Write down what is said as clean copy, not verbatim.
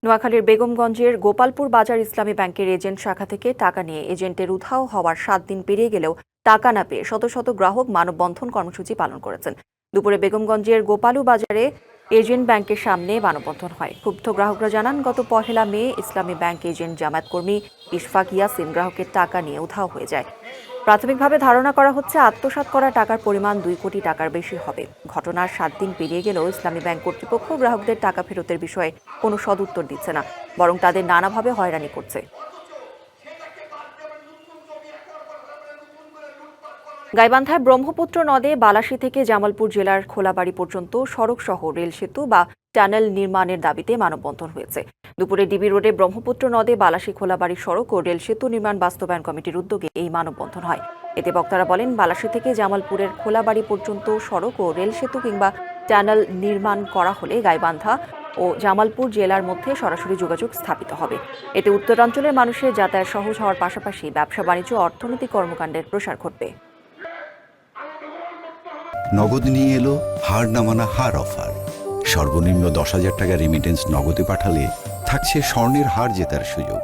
নোয়াখালীর বেগমগঞ্জের গোপালপুর বাজার ইসলামী ব্যাংকের এজেন্ট শাখা থেকে টাকা নিয়ে এজেন্টের উধাও হওয়ার 7 দিন পেরিয়ে গেলেও টাকা না পেয়ে শত শত গ্রাহক মানববন্ধন কর্মসূচি পালন করেছেন। দুপুরে বেগমগঞ্জের গোপালু বাজারে এজেন্ট ব্যাংকের সামনে মানববন্ধন হয়। ক্ষুব্ধ গ্রাহকরা জানান, গত 1 মে ইসলামী ব্যাংক এজেন্ট জামায়াত কর্মী ইশফাক ইয়াসিন গ্রাহকের টাকা নিয়ে উধাও হয়ে যায়। প্রাথমিকভাবে ধারণা করা হচ্ছে আত্মসাৎ করা টাকার পরিমাণ 2 কোটি টাকার বেশি হবে। ঘটনার 7 দিন পেরিয়ে গেলেও ইসলামী ব্যাংক কর্তৃপক্ষ গ্রাহকদের টাকা ফেরতের বিষয়ে কোনো সদুত্তর দিচ্ছে না, বরং তাদের নানাভাবে হয়রানি করছে। গাইবান্ধায় ব্রহ্মপুত্র নদে বালাসী থেকে জামালপুর জেলার খোলাবাড়ি পর্যন্ত সড়ক সহ রেল সেতু বা টানেল নির্মাণের দাবিতে মানববন্ধন হয়েছে। দুপুরে ডিবি রোডে ব্রহ্মপুত্র নদে বালাসী খোলাবাড়ি সড়ক ও রেল সেতু নির্মাণ বাস্তবায়ন কমিটির উদ্যোগে এই মানববন্ধন হয়। এতে বক্তারা বলেন, বালাসী থেকে জামালপুরের খোলাবাড়ি পর্যন্ত সড়ক ও রেল সেতু কিংবা টানেল নির্মাণ করা হলে গাইবান্ধা ও জামালপুর জেলার মধ্যে সরাসরি যোগাযোগ স্থাপিত হবে। এতে উত্তরাঞ্চলের মানুষের যাতায়াত সহজ হওয়ার পাশাপাশি ব্যবসা বাণিজ্য ও অর্থনৈতিক কর্মকাণ্ডের প্রসার ঘটবে। নগদ নিয়ে এলো হার না মানা হার অফার। সর্বনিম্ন 10,000 টাকা রেমিটেন্স নগদে পাঠালে থাকছে স্বর্ণের হার জেতার সুযোগ।